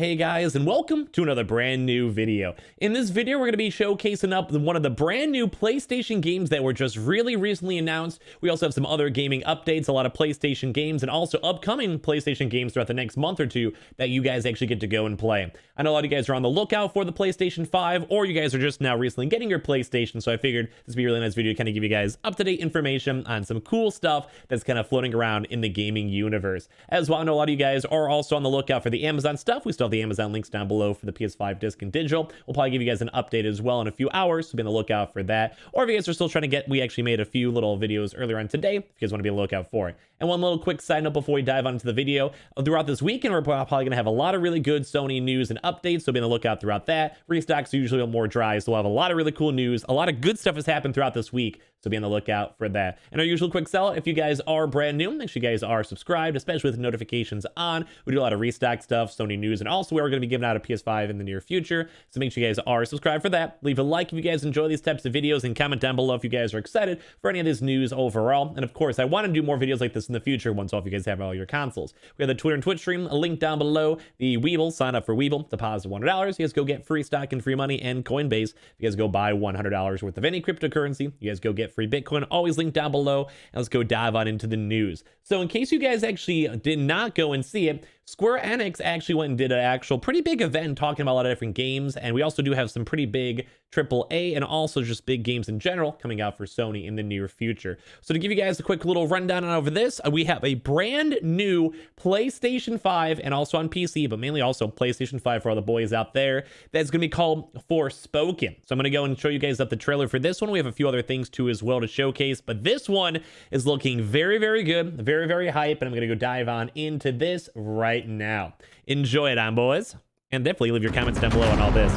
Hey guys, and welcome to another brand new video. In this video, we're going to be showcasing up one of the brand new PlayStation games that were just really recently announced. We also have some other gaming updates, a lot of PlayStation games, and also upcoming PlayStation games throughout the next month or two that you guys actually get to go and play. I know a lot of you guys are on the lookout for the PlayStation 5, or you guys are just now recently getting your PlayStation, so I figured this would be a really nice video to kind of give you guys up-to-date information on some cool stuff that's kind of floating around in the gaming universe. As well, I know a lot of you guys are also on the lookout for the Amazon stuff. We still have the Amazon links down below for the PS5 disc and digital. We'll probably give you guys an update as well in a few hours, so be on the lookout for that. Or if you guys are still trying to get, we actually made a few little videos earlier on today, if you guys want to be on the lookout for it. And one little quick side note before we dive on into the video, throughout this weekend, we're probably going to have a lot of really good Sony news and updates, so be on the lookout throughout that. Restocks are usually more dry, so we'll have a lot of really cool news. A lot of good stuff has happened throughout this week, so be on the lookout for that. And our usual quick sell, if you guys are brand new, make sure you guys are subscribed, especially with notifications on. We do a lot of restock stuff, Sony news, and also we're going to be giving out a PS5 in the near future, so make sure you guys are subscribed for that. Leave a like if you guys enjoy these types of videos, and comment down below if you guys are excited for any of this news overall. And of course, I want to do more videos like this in the future once all of you guys have all your consoles. We have the Twitter and Twitch stream, a link down below. The Weeble, sign up for Weeble, deposit $100. You guys go get free stock and free money and Coinbase. If you guys go buy $100 worth of any cryptocurrency, you guys go get free Bitcoin. Always linked down below. And let's go dive on into the news. So in case you guys actually did not go and see it, Square Enix actually went and did an actual pretty big event talking about a lot of different games, and we also do have some pretty big AAA and also just big games in general coming out for Sony in the near future. So to give you guys a quick little rundown on over this, we have a brand new PlayStation 5 and also on PC, but mainly also PlayStation 5 for all the boys out there, that's going to be called Forspoken. So I'm going to go and show you guys up the trailer for this one. We have a few other things too as well to showcase, but this one is looking very, very good, very, very hype, and I'm going to go dive on into this right now. Enjoy it on, boys, and definitely leave your comments down below on all this.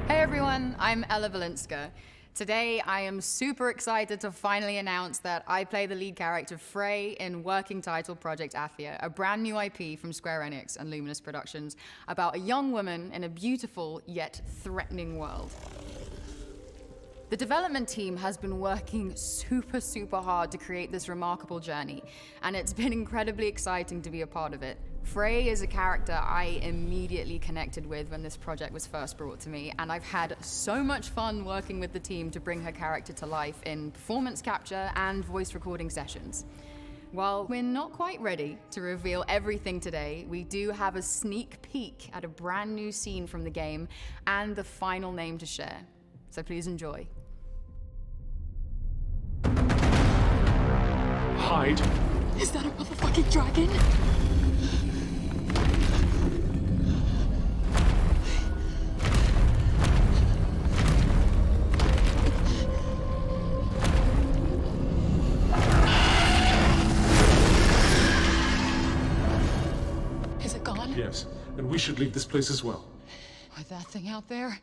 Hey everyone, I'm Ella Valinska. Today I am super excited to finally announce that I play the lead character Frey in working title Project Atheia, a brand new IP from Square Enix and Luminous Productions about a young woman in a beautiful yet threatening world. The development team has been working super hard to create this remarkable journey, and it's been incredibly exciting to be a part of it. Frey is a character I immediately connected with when this project was first brought to me, and I've had so much fun working with the team to bring her character to life in performance capture and voice recording sessions. While we're not quite ready to reveal everything today, we do have a sneak peek at a brand new scene from the game and the final name to share. So please enjoy. Hide. Is that a motherfucking dragon? Is it gone? Yes, and we should leave this place as well. With that thing out there?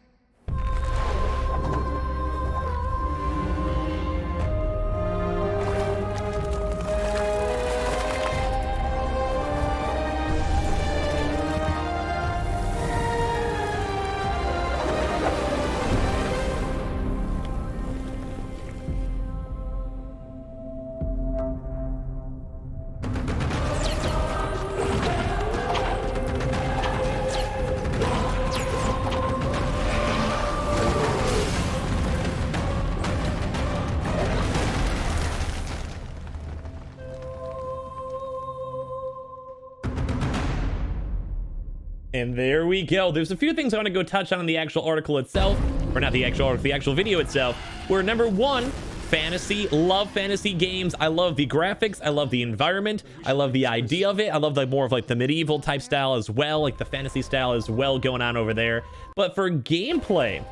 And there we go. There's a few things I want to go touch on in the actual article itself, or not the actual article, the actual video itself, where number one, fantasy. Love fantasy games. I love the graphics. I love the environment. I love the idea of it. I love more of like the medieval type style as well, like the fantasy style as well going on over there. But for gameplay,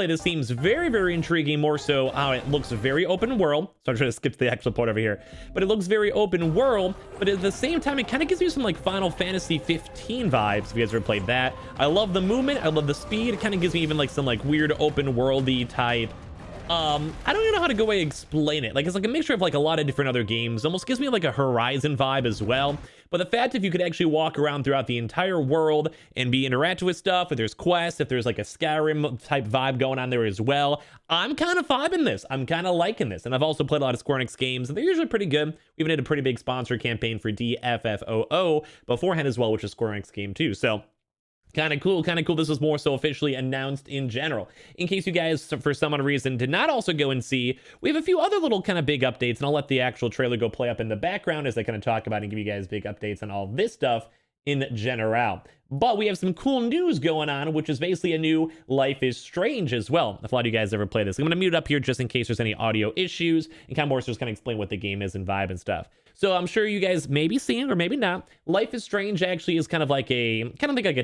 this seems very intriguing, more so how it looks very open world. So I'm trying to skip to the actual part over here, but it looks very open world, but at the same time it kind of gives you some like Final Fantasy 15 vibes if you guys ever played that. I love the movement, I love the speed. It kind of gives me even like some like weird open worldy type I don't even know how to go away and explain it. Like, it's like a mixture of like a lot of different other games. Almost gives me like a Horizon vibe as well. But the fact if you could actually walk around throughout the entire world and be interactive with stuff, if there's quests, if there's like a Skyrim type vibe going on there as well, I'm kind of vibing this. I'm kind of liking this. And I've also played a lot of Square Enix games, and they're usually pretty good. We even had a pretty big sponsor campaign for DFFOO beforehand as well, which is Square Enix game too. So kind of cool. This was more so officially announced in general. In case you guys, for some odd reason, did not also go and see, we have a few other little kind of big updates, and I'll let the actual trailer go play up in the background as I kind of talk about and give you guys big updates on all this stuff in general. But we have some cool news going on, which is basically a new Life is Strange as well. If a lot of you guys ever play this, I'm going to mute up here just in case there's any audio issues and kind of more so just kind of explain what the game is and vibe and stuff. So I'm sure you guys maybe seen or maybe not. Life is Strange actually is kind of like a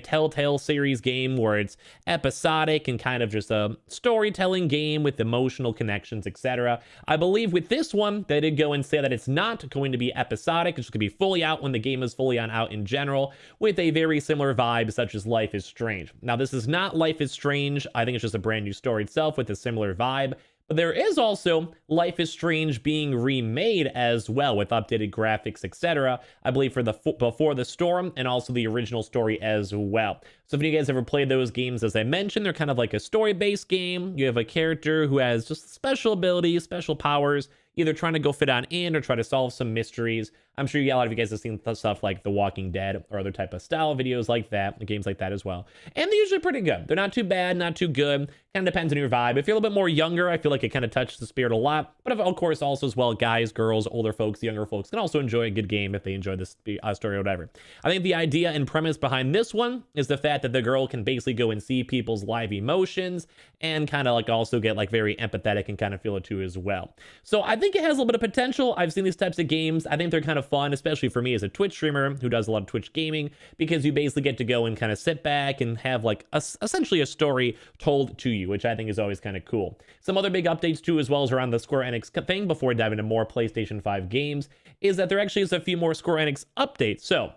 Telltale series game where it's episodic and kind of just a storytelling game with emotional connections, etc. I believe with this one, they did go and say that it's not going to be episodic. It's just going to be fully out when the game is fully on out in general, with a very similar vibe such as Life is Strange. Now, this is not Life is Strange. I think it's just a brand new story itself with a similar vibe. But there is also Life is Strange being remade as well with updated graphics, etc. I believe for the Before the Storm and also the original story as well. So if you guys ever played those games, as I mentioned, they're kind of like a story-based game. You have a character who has just special abilities, special powers, either trying to go fit on in or try to solve some mysteries. I'm sure a lot of you guys have seen stuff like The Walking Dead or other type of style videos like that, games like that as well. And they're usually pretty good. They're not too bad, not too good. Kind of depends on your vibe. If you're a little bit more younger, I feel like it kind of touches the spirit a lot. But of course, also as well, guys, girls, older folks, younger folks can also enjoy a good game if they enjoy this story or whatever. I think the idea and premise behind this one is the fact that the girl can basically go and see people's live emotions and kind of like also get like very empathetic and kind of feel it too as well. So I think it has a little bit of potential. I've seen these types of games. I think they're kind of fun, especially for me as a Twitch streamer who does a lot of Twitch gaming, because you basically get to go and kind of sit back and have like essentially a story told to you, which I think is always kind of cool. Some other big updates too as well as around the Square Enix thing before I dive into more PlayStation 5 games is that there actually is a few more Square Enix updates. So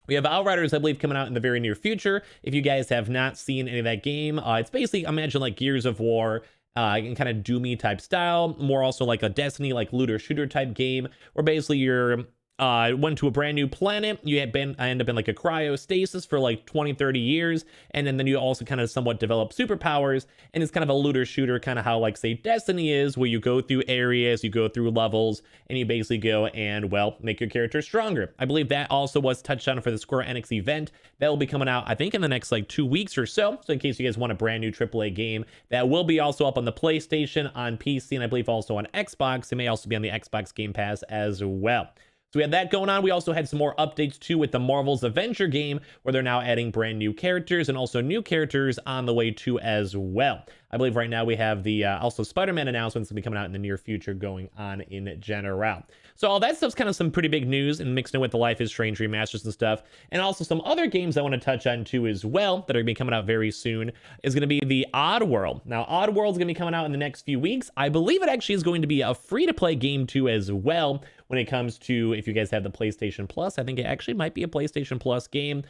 we have Outriders, I believe, coming out in the very near future. If you guys have not seen any of that game, it's basically, imagine like Gears of War, and kind of Doomy type style, more also like a Destiny, like looter shooter type game, where basically you're went to a brand new planet. You end up in like a cryostasis for like 20-30 years, and then you also kind of somewhat develop superpowers, and it's kind of a looter shooter, kind of how like say Destiny is, where you go through areas, you go through levels, and you basically go and, well, make your character stronger. I believe that also was touched on for the Square Enix event that will be coming out, I think, in the next like 2 weeks or so. So in case you guys want a brand new AAA game, that will be also up on the PlayStation, on PC, and I believe also on Xbox. It may also be on the Xbox Game Pass as well. So we had that going on. We also had some more updates too with the Marvel's Avenger game, where they're now adding brand new characters and also new characters on the way too as well. I believe right now we have the also Spider-Man announcements will be coming out in the near future going on in general. So all that stuff's kind of some pretty big news, and mixed in with the Life is Strange remasters and stuff. And also some other games I want to touch on too as well that are going to be coming out very soon is going to be the Oddworld. Now Oddworld is going to be coming out in the next few weeks. I believe it actually is going to be a free-to-play game too as well. When it comes to, if you guys have the PlayStation Plus, I think it actually might be a PlayStation Plus game.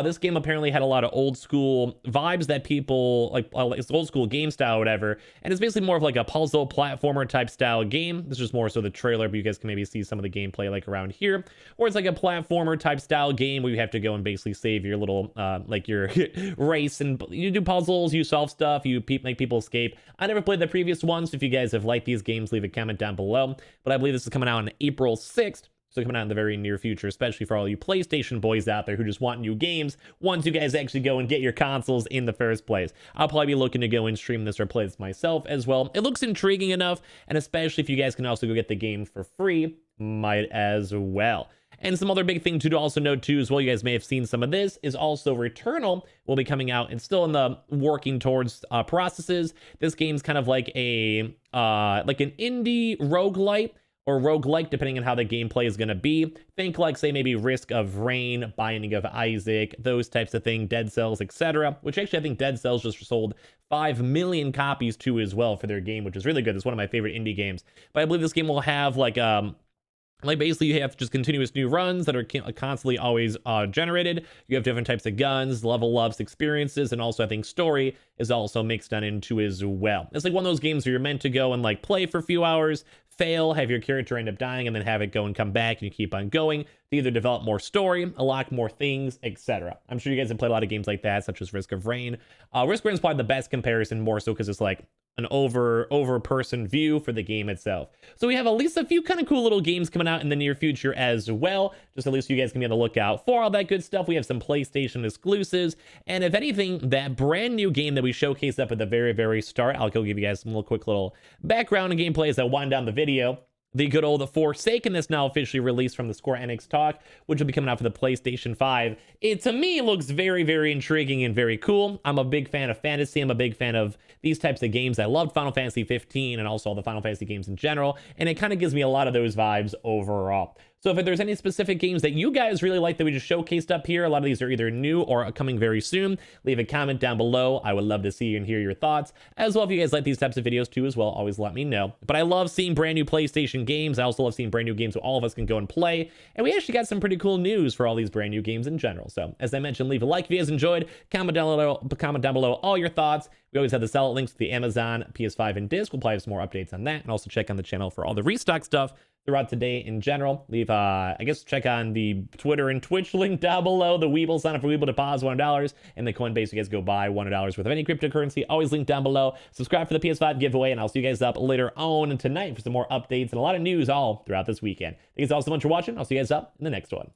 This game apparently had a lot of old school vibes that people like. It's old school game style, or whatever, and it's basically more of like a puzzle platformer type style game. This is more so the trailer, but you guys can maybe see some of the gameplay like around here, or it's like a platformer type style game where you have to go and basically save your little like your race, and you do puzzles, you solve stuff, you make people escape. I never played the previous ones, so if you guys have liked these games, leave a comment down below. But I believe this is coming out on April 6th, so coming out in the very near future, especially for all you PlayStation boys out there who just want new games once you guys actually go and get your consoles in the first place. I'll probably be looking to go and stream this or play this myself as well. It looks intriguing enough, and especially if you guys can also go get the game for free, might as well. And some other big thing to also note too as well, you guys may have seen some of this, is also Returnal will be coming out and still in the working towards processes. This game's kind of like a like an indie roguelite, or roguelike, depending on how the gameplay is going to be. Think like, say, maybe Risk of Rain, Binding of Isaac, those types of things, Dead Cells, etc. Which actually I think Dead Cells just sold 5 million copies too as well for their game, which is really good. It's one of my favorite indie games. But I believe this game will have like Like basically you have just continuous new runs that are constantly always generated. You have different types of guns, level ups, experiences, and also I think story is also mixed on into as well. It's like one of those games where you're meant to go and like play for a few hours, fail, have your character end up dying, and then have it go and come back, and you keep on going to either develop more story, unlock more things, etc. I'm sure you guys have played a lot of games like that, such as Risk of Rain. Risk of Rain is probably the best comparison, more so because it's like an over person view for the game itself. So we have at least a few kind of cool little games coming out in the near future as well. Just at least you guys can be on the lookout for all that good stuff. We have some PlayStation exclusives, and if anything, that brand new game that we showcased up at the very start, I'll go give you guys some quick little background and gameplay as I wind down the video. The good old Forspoken is now officially released from the Square Enix talk, which will be coming out for the PlayStation 5. It, to me, looks very intriguing and very cool. I'm a big fan of fantasy. I'm a big fan of these types of games. I loved Final Fantasy 15 and also all the Final Fantasy games in general, and it kind of gives me a lot of those vibes overall. So if there's any specific games that you guys really like that we just showcased up here, a lot of these are either new or coming very soon, leave a comment down below. I would love to see and hear your thoughts. As well, if you guys like these types of videos too as well, always let me know. But I love seeing brand new PlayStation games. I also love seeing brand new games that all of us can go and play. And we actually got some pretty cool news for all these brand new games in general. So as I mentioned, leave a like if you guys enjoyed. Comment down below all your thoughts. We always have the sell links to the Amazon, PS5, and disc. We'll probably have some more updates on that. And also check on the channel for all the restock stuff throughout today in general. Leave, I guess, check on the Twitter and Twitch link down below. The Weeble, sign up for Weeble, deposit $1. And the Coinbase, you guys go buy $100 worth of any cryptocurrency. Always linked down below. Subscribe for the PS5 giveaway, and I'll see you guys up later on tonight for some more updates and a lot of news all throughout this weekend. Thank you all so much for watching. I'll see you guys up in the next one.